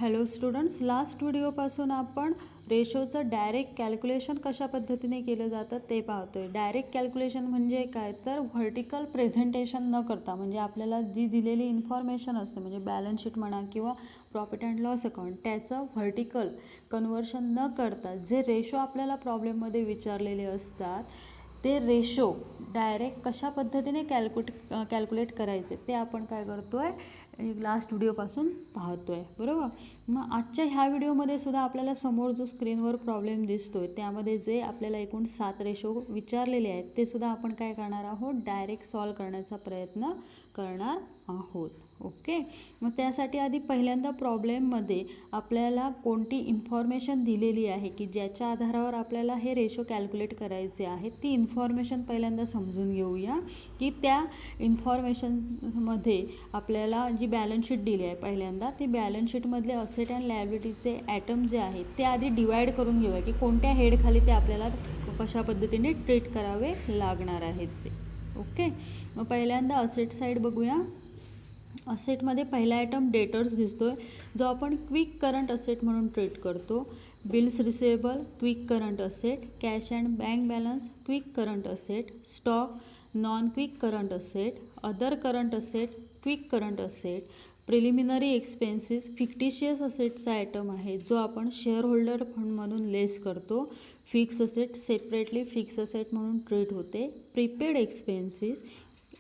Hello students, last व्हिडिओपासून आपण रेशोचं direct calculation कशा पद्धतीने केलं जातं ते पाहतोय. डायरेक्ट कॅल्क्युलेशन म्हणजे काय, तर व्हर्टिकल प्रेझेंटेशन न करता, म्हणजे आपल्याला जी दिलेली इन्फॉर्मेशन असते, म्हणजे बॅलन्स शीट म्हणा किंवा प्रॉफिट अँड लॉस अकाउंट, त्याचं व्हर्टिकल कन्व्हर्शन न करता जे रेशो आपल्याला प्रॉब्लेममध्ये विचारलेले असतात ते रेशो डायरेक्ट कशा पद्धतीने कॅल्क्युलेट करायचे ते आपण काय करतोय, लास्ट व्हिडिओपासून पाहतोय, बरोबर. मग आजच्या ह्या व्हिडिओमध्ये सुद्धा आपल्याला समोर जो स्क्रीनवर प्रॉब्लेम दिसतोय त्यामध्ये जे आपल्याला एकूण 7 रेशो विचारलेले आहेत ते सुद्धा आपण काय करणार आहोत, डायरेक्ट सॉल्व करण्याचा प्रयत्न करणार आहोत. ओके. मग त्यासाठी आधी पहिल्यांदा प्रॉब्लेममध्ये आपल्याला कोणती इन्फॉर्मेशन दिलेली आहे की ज्याच्या आधारावर आपल्याला हे रेशो कॅल्क्युलेट करायचे आहेत, ती इन्फॉर्मेशन पहिल्यांदा समजून घेऊया. की त्या इन्फॉर्मेशनमध्ये आपल्याला जी बॅलन्स शीट दिली आहे पहिल्यांदा, ती बॅलन्स शीटमधले असेट अँड लायबिलिटीचे ॲटम जे आहेत ते आधी डिवाईड करून घेऊया की कोणत्या हेडखाली ते आपल्याला कशा पद्धतीने ट्रीट करावे लागणार आहेत ते. ओके. मग पहिल्यांदा असेट साईड बघूया. असेटमध्ये पहिला आयटम डेटर्स दिसतोय, जो आपण क्विक करंट असेट म्हणून ट्रीट करतो. Bills receivable quick current asset, cash and bank balance quick current asset, stock non quick current asset, other current asset quick current asset, preliminary expenses fictitious असेटचा item आहे जो आपण share holder fund म्हणून less करतो. Fix asset separately fix asset म्हणून treat होते. Prepaid expenses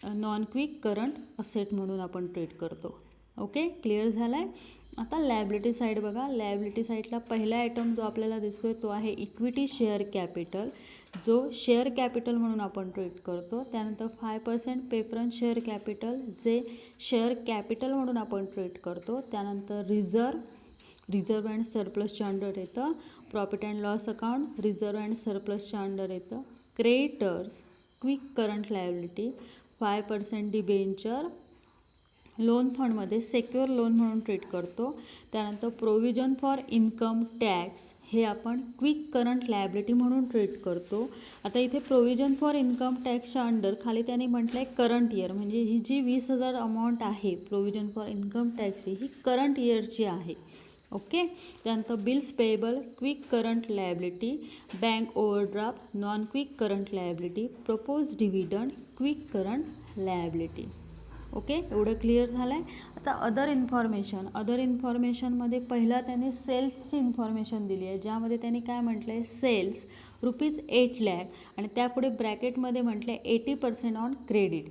non quick current asset म्हणून आपण ट्रीट करतो. ओके, क्लिअर झालं आहे. आता लायबिलिटी साईड बघा. लायबिलिटी साईडला पहिला आयटम जो आपल्याला दिसतोय तो आहे इक्विटी शेअर कॅपिटल, जो शेअर कॅपिटल म्हणून आपण ट्रीट करतो. त्यानंतर 5% प्रेफरन्स शेअर कॅपिटल जे शेअर कॅपिटल म्हणून आपण ट्रीट करतो. त्यानंतर रिझर्व अँड सरप्लसच्या अंडर येतं. Profit and loss account reserve and सरप्लसच्या अंडर येतं. Creditors quick current liability, 5% debenture loan फंडमध्ये सेक्युअर लोन म्हणून ट्रीट करतो. त्यानंतर प्रोव्हिजन फॉर इन्कम टॅक्स हे आपण क्विक करंट लायबिलिटी म्हणून ट्रीट करतो. आता इथे प्रोव्हिजन फॉर इन्कम टॅक्सच्या अंडर खाली त्यांनी म्हटलं आहे करंट इयर, म्हणजे ही जी 20,000 अमाऊंट आहे प्रोव्हिजन फॉर इन्कम टॅक्सची ही करंट इयरची आहे. ओके. त्यानंतर bills payable quick current liability, bank overdraft non quick current liability, propose dividend quick current liability. Okay, एवढं क्लिअर झालं आहे. आता अदर इन्फॉर्मेशनमध्ये पहिला त्यांनी सेल्सची इन्फॉर्मेशन दिली आहे, ज्यामध्ये त्यांनी काय म्हटलं आहे, सेल्स ₹8 लाख आणि त्यापुढे ब्रॅकेटमध्ये म्हटलं आहे 80% ऑन क्रेडिट.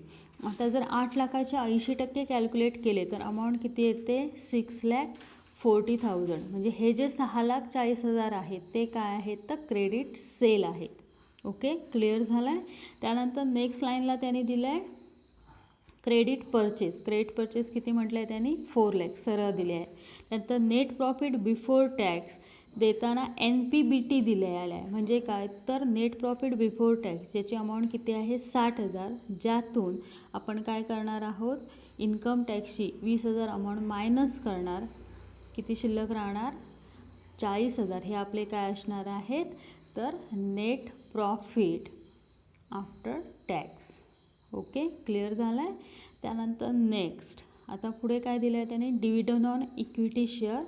आता जर 8 लाखाचे 80% कॅल्क्युलेट केले तर अमाऊंट किती येते, 6,40,000. म्हणजे हे जे 6,40,000 आहेत ते काय आहेत, तर क्रेडिट सेल आहेत. ओके, क्लिअर झालं आहे. त्यानंतर नेक्स्ट लाईनला त्यांनी दिलं आहे क्रेडिट परचेस किती म्हटलं आहे त्यांनी, 4 लाख सरळ दिले आहे. नंतर नेट प्रॉफिट बिफोर टॅक्स देताना NPBT दिलेला आहे. म्हणजे काय, तर नेट प्रॉफिट बिफोर टॅक्स ज्याची अमाऊंट किती आहे 60,000, ज्यातून आपण काय करणार आहोत, इन्कम टॅक्सची 20,000 अमाऊंट मायनस करणार. किती शिल्लक राहणार, 40,000. हे आपले काय असणार आहेत, तर net profit after tax. Okay, clear झालं आहे. त्यानंतर नेक्स्ट आता पुढे काय दिलं आहे त्याने, dividend on equity share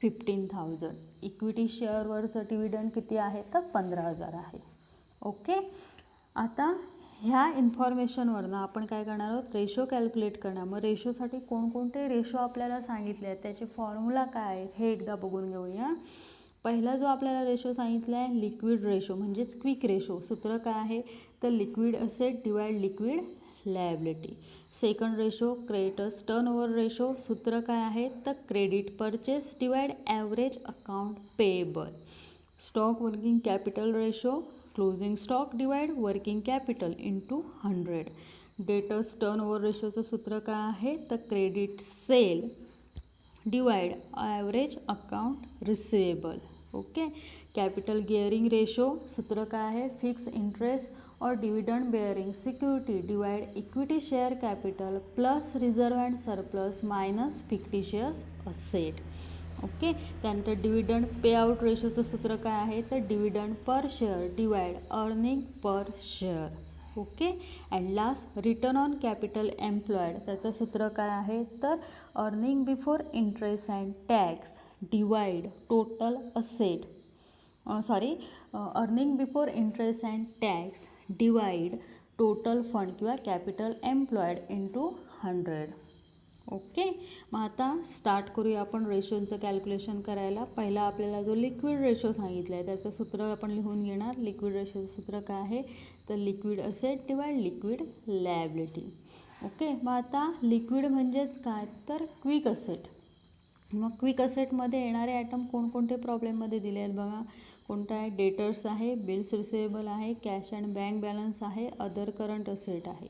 15,000. Equity शेअरवरचं डिव्हिडंड किती आहे, तर 15,000 आहे. ओके. आता ह्या इन्फॉर्मेशनवरनं आपण काय करणार आहोत, रेशो कॅल्क्युलेट करणार. मग रेशोसाठी कोणकोणते रेशो आपल्याला सांगितले आहेत, त्याचे फॉर्म्युला काय आहेत हे एकदा बघून घेऊया. पहिला जो आपल्याला रेशो सांगितला आहे लिक्विड रेशो म्हणजेच क्विक रेशो. सूत्र काय आहे, तर liquid asset divide liquid liability. Second ratio creditors turnover ratio. सूत्र काय आहे, तर credit purchase divide average account payable. Stock working capital ratio closing stock divide working capital into 100. Debtors turnover रेशोचं सूत्र काय आहे, तर credit sale divide average account receivable. Okay. Capital gearing ratio सूत्र काय आहे, फिक्स इंटरेस्ट और dividend bearing security divide equity share capital plus reserve and surplus minus fictitious asset. Okay. त्यानंतर डिव्हिडंड पेआउट रेशोचं सूत्र काय आहे, तर dividend per share divide earning per share. Okay. And last return on capital employed, त्याचं सूत्र काय आहे, तर earning before interest and tax divide total asset earning before interest and tax divide total fund किंवा कॅपिटल एम्प्लॉयड इंटू 100. ओके. मग आता start करूया आपण रेशोचं कॅल्क्युलेशन करायला. पहिला आपल्याला जो लिक्विड रेशो सांगितला आहे त्याचं सूत्र आपण लिहून घेणार. लिक्विड रेशोचं सूत्र काय आहे तर liquid asset divide liquid liability. Okay. मग आता लिक्विड म्हणजेच काय तर क्विक असेट. मग क्विक असेटमध्ये येणारे आयटम कोणकोणते प्रॉब्लेममध्ये दिले आहेत बघा. कोणतं आहे डेटर्स आहे, बिल्स रिसिवेबल आहे, कॅश अँड बँक बॅलन्स आहे, अदर करंट असेट आहे.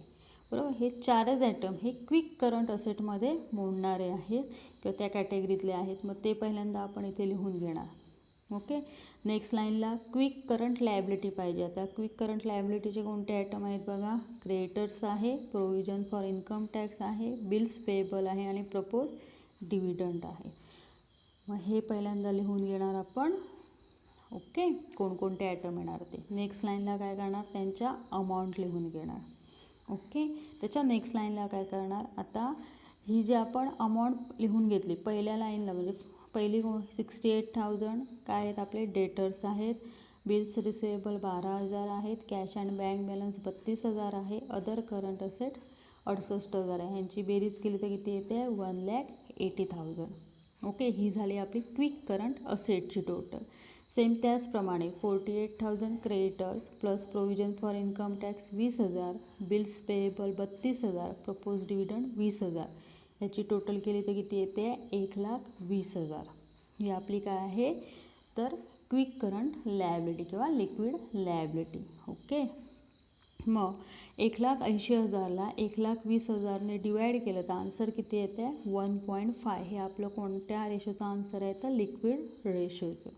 बरोबर. हे चारच आयटम हे क्विक करंट असेटमध्ये मोडणारे आहेत किंवा त्या कॅटेगरीतले आहेत. मग ते पहिल्यांदा आपण इथे लिहून घेणार. ओके. नेक्स्ट लाईनला क्विक करंट लायबिलिटी पाहिजे. आता क्विक करंट लायबिलिटीचे कोणते आयटम आहेत बघा. क्रेडिटर्स आहे, प्रोव्हिजन फॉर इन्कम टॅक्स आहे, बिल्स पेएबल आहे आणि प्रपोज डिव्हिडंड आहे. मग हे पहिल्यांदा लिहून घेणार आपण. ओके. कोणकोणते आयटम येणार ते. नेक्स्ट लाईनला काय करणार त्यांच्या अमाऊंट लिहून घेणार. ओके. त्याच्या नेक्स्ट लाईनला काय करणार आता ही जी आपण अमाऊंट लिहून घेतली पहिल्या लाईनला म्हणजे पहिली 68,000 काय आहेत आपले डेटर्स आहेत, बिल्स रिसिवेबल 12,000 आहेत, कॅश अँड बँक बॅलन्स 32,000 आहे, अदर करंट असेट 68,000 आहे. ह्यांची बेरीज केली तर किती येते 1,80,000. ओके. ही झाली आपली क्विक करंट असेटची टोटल. सेम त्याचप्रमाणे 48,000 creditors plus provision for income tax 20,000, bills payable 32,000, propose dividend 20,000. ह्याची टोटल केली तर किती येते 1,20,000. ही आपली काय आहे तर क्विक करंट लायबिलिटी किंवा लिक्विड लायबिलिटी. ओके. मग 1,80,000ला 1,20,000ने डिवाइड केलं तर आन्सर किती येते 1.5. हे आपलं कोणत्या रेशोचं आन्सर आहे तर लिक्विड रेशोचं.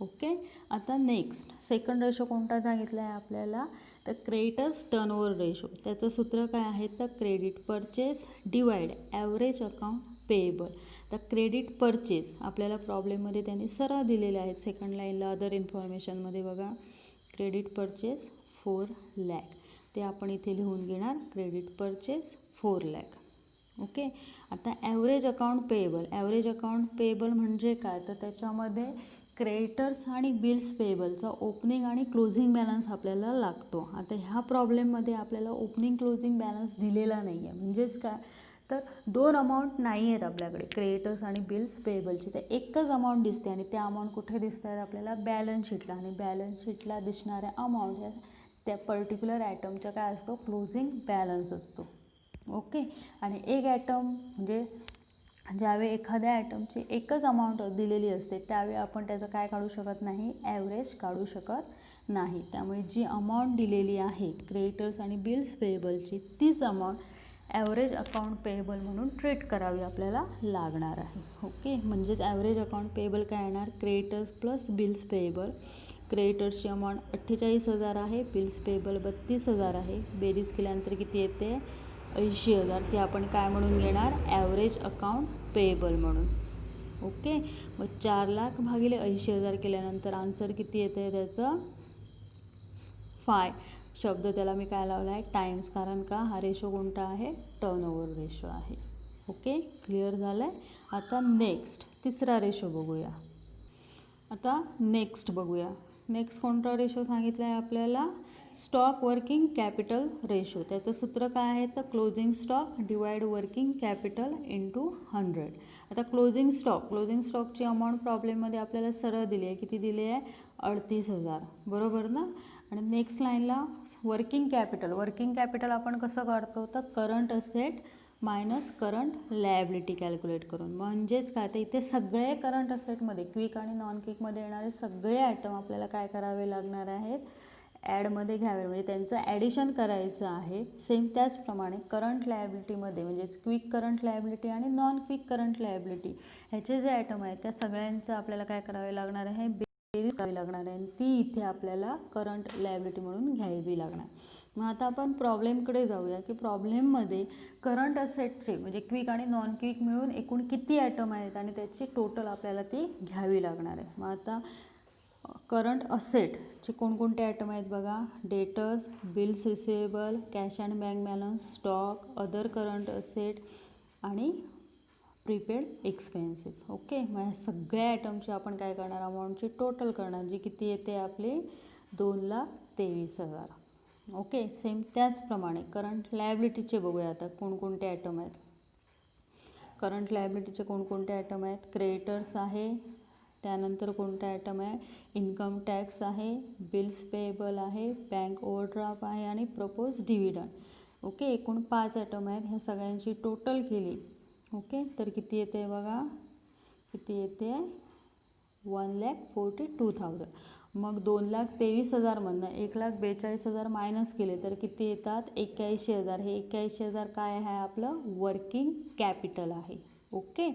ओके. आता नेक्स्ट सेकंड रेशो कोणता सांगितला आहे आपल्याला तर क्रेडिटर्स टर्नओव्हर रेशो. त्याचं सूत्र काय आहे तर credit purchase divide average account payable. तर क्रेडिट परचेस आपल्याला प्रॉब्लेममध्ये त्यांनी सरळ दिलेले आहेत. सेकंड लाईनला अदर इन्फॉर्मेशनमध्ये बघा क्रेडिट परचेस 4 लाख ते आपण इथे लिहून घेणार. Credit purchase 4 lakh. ओके. आता average account payable. Average account payable म्हणजे काय तर त्याच्यामध्ये क्रेडिटर्स आणि बिल्स पेएबलचा ओपनिंग आणि क्लोजिंग बॅलन्स आपल्याला लागतो. आता ह्या प्रॉब्लेममध्ये आपल्याला ओपनिंग क्लोजिंग बॅलन्स दिलेला नाही आहे. म्हणजेच काय तर दोन अमाऊंट नाही आहेत आपल्याकडे क्रेडिटर्स आणि बिल्स पेएबलची. तर एकच अमाऊंट दिसते आणि त्या अमाऊंट कुठे दिसत आहेत आपल्याला बॅलन्स शीटला. आणि बॅलन्स शीटला दिसणाऱ्या अमाऊंट या त्या पर्टिक्युलर आयटमचा काय असतो क्लोजिंग बॅलन्स असतो. ओके. आणि एक आयटम म्हणजे ज्यावेळी एखाद्या आयटमची एकच अमाऊंट दिलेली असते त्यावेळी आपण त्याचं काय काढू शकत नाही ॲव्हरेज काढू शकत नाही. त्यामुळे जी अमाऊंट दिलेली आहे क्रेडिटर्स आणि बिल्स पेएबलची तीच अमाऊंट ॲव्हरेज अकाउंट पेएबल म्हणून ट्रीट करावी आपल्याला लागणार आहे. ओके. म्हणजेच ॲव्हरेज अकाउंट पेएबल काय येणार क्रेडिटर्स प्लस बिल्स पेएबल. क्रेडिटर्सची अमाऊंट 48,000 आहे, बिल्स पेएबल 32,000 आहे. बेरीज केल्यानंतर किती येते 80,000. ते आपण काय म्हणून घेणार ॲव्हरेज अकाउंट पेएबल म्हणून. ओके. मग 4 लाख भागिले 80,000 केल्यानंतर आन्सर किती येते त्याचं 5. शब्द त्याला मी काय लावला आहे टाईम्स. कारण का हा रेशो कोणता आहे टर्नओव्हर रेशो आहे. ओके. क्लिअर झालं आहे. आता नेक्स्ट तिसरा रेशो बघूया. आता नेक्स्ट बघूया. नेक्स्ट कोणता रेशो सांगितला आहे आपल्याला स्टॉक वर्किंग कॅपिटल रेशो. त्याचं सूत्र काय आहे तर closing stock divide working capital into 100. आता क्लोजिंग स्टॉकची अमाऊंट प्रॉब्लेममध्ये आपल्याला सरळ दिली आहे. किती दिली आहे 38,000. बरोबर ना. आणि नेक्स्ट लाईनला वर्किंग कॅपिटल आपण कसं काढतो तर current asset minus current liability calculate करून. म्हणजेच काय तर इथे सगळे करंट असेटमध्ये क्विक आणि नॉन क्विकमध्ये येणारे सगळे आयटम आपल्याला काय करावे लागणार आहेत ॲडमध्ये घ्यावे म्हणजे त्यांचं ॲडिशन करायचं आहे. सेम त्याचप्रमाणे करंट लायबिलिटीमध्ये म्हणजेच क्विक करंट लायबिलिटी आणि नॉन क्विक करंट लायबिलिटी ह्याचे जे आयटम आहेत त्या सगळ्यांचं आपल्याला काय करावे लागणार आहे बेरीज करावी लागणार आहे. आणि ती इथे आपल्याला करंट लायबिलिटी म्हणून घ्यावी लागणार. मग आता आपण प्रॉब्लेमकडे जाऊया की प्रॉब्लेममध्ये करंट असेटचे म्हणजे क्विक आणि नॉन क्विक मिळून एकूण किती आयटम आहेत आणि त्याची टोटल आपल्याला ती घ्यावी लागणार आहे. मग आता करंट असेटचे कोणकोणते आयटम आहेत बघा debtors, bills receivable, cash and bank balance, stock, other current asset आणि प्रीपेड एक्सपेन्सेस. ओके, मग ह्या सगळ्या आयटमची आपण काय करणार, अमाऊंटची टोटल करणार, जी किती येते आपली 2,23,000. ओके, सेम त्याचप्रमाणे करंट लायबिलिटीचे बघूया आता कोणकोणते आयटम आहेत. करंट लायबिलिटीचे कोणकोणते आयटम आहेत, क्रेडिटर्स आहे, त्यानंतर कोणता आयटम आहे, इन्कम टॅक्स आहे, बिल्स पेएबल आहे, बँक ओव्हरड्राफ्ट आहे आणि प्रपोज डिव्हिडंड. ओके, एकूण 5 आयटम आहेत. ह्या सगळ्यांची टोटल केली ओके तर किती येते बघा, किती येते 1,42,000. मग 2,23,000 मधनं 1,42,000 मायनस केले तर किती येतात 81,000. हे 81,000 काय आहे आपलं वर्किंग कॅपिटल आहे. ओके,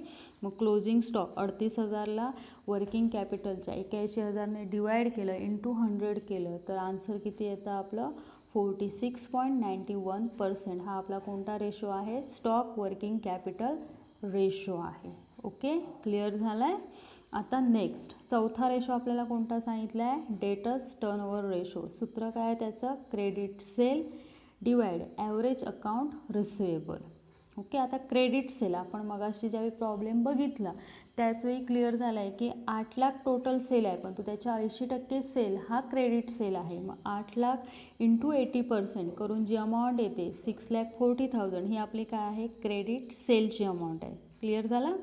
मग क्लोजिंग स्टॉक 38,000ला वर्किंग कॅपिटलच्या 81,000ने डिवाइड केलं इंटू 100 केलं तर आन्सर किती येतं आपलं 46.91%. हा आपला कोणता रेशो आहे, स्टॉक वर्किंग कॅपिटल रेशो आहे. ओके, क्लिअर झालं आहे. आता नेक्स्ट चौथा रेशो आपल्याला कोणता सांगितला आहे, डेटर्स टर्नओव्हर रेशो. सूत्र काय आहे त्याचं, credit sale divide average account receivable. Okay, आता क्रेडिट सेल आपण मगाशी ज्यावेळी प्रॉब्लेम बघितला त्याचवेळी क्लिअर झाला आहे की 8 लाख टोटल सेल आहे, पण तो त्याच्या 80% सेल हा क्रेडिट सेल आहे. मग 8 लाख इंटू 80% करून जी अमाऊंट येते 6,40,000 ही आपली काय आहे क्रेडिट सेलची अमाऊंट आहे. क्लिअर झालं.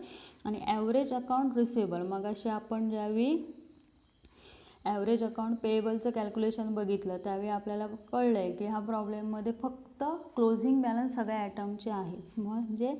आणि ॲव्हरेज अकाउंट रिसिवेबल, मगाशी आपण ज्यावेळी ॲव्हरेज अकाउंट पेएबलचं कॅल्क्युलेशन बघितलं त्यावेळी आपल्याला कळलं आहे की ह्या प्रॉब्लेममध्ये फक्त क्लोजिंग बॅलन्स सगळ्या आयटमचे आहेच. म्हणजे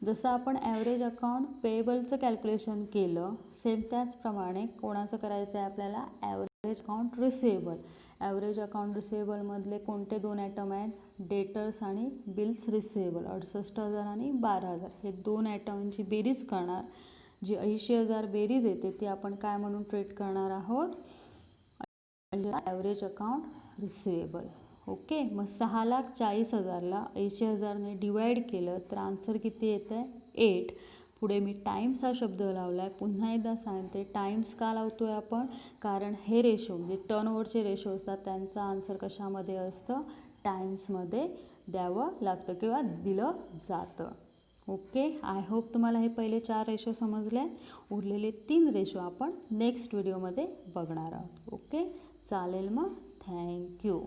जसं आपण ॲव्हरेज अकाउंट पेएबलचं कॅल्क्युलेशन केलं सेम त्याचप्रमाणे कोणाचं करायचं आहे आपल्याला average account receivable. Average account रिसिवेबलमधले कोणते 2 आयटम आहेत, डेटर्स आणि बिल्स रिसिवेबल 68,000 आणि 12,000. हे 2 आयटमची बेरीज करणार, जी 80,000 बेरीज येते ती आपण काय म्हणून ट्रीट करणार आहोत, ॲव्हरेज अकाउंट रिसिवेबल. ओके, मग 6,40,000ला 80,000ने डिवाइड केलं तर आन्सर किती येतं आहे 8. पुढे मी टाईम्स हा शब्द लावला आहे. पुन्हा एकदा सांगते टाईम्स का लावतो आहे आपण, कारण हे रेशो म्हणजे टर्नओव्हरचे रेशो असतात त्यांचं आन्सर कशामध्ये असतं टाईम्समध्ये द्यावं लागतं किंवा दिलं जातं. ओके, आय होप तुम्हाला हे पहिले 4 रेशो समजले. उरलेले 3 रेशो आपण नेक्स्ट व्हिडिओमध्ये बघणार आहोत. ओके, चालेल मग, थँक्यू.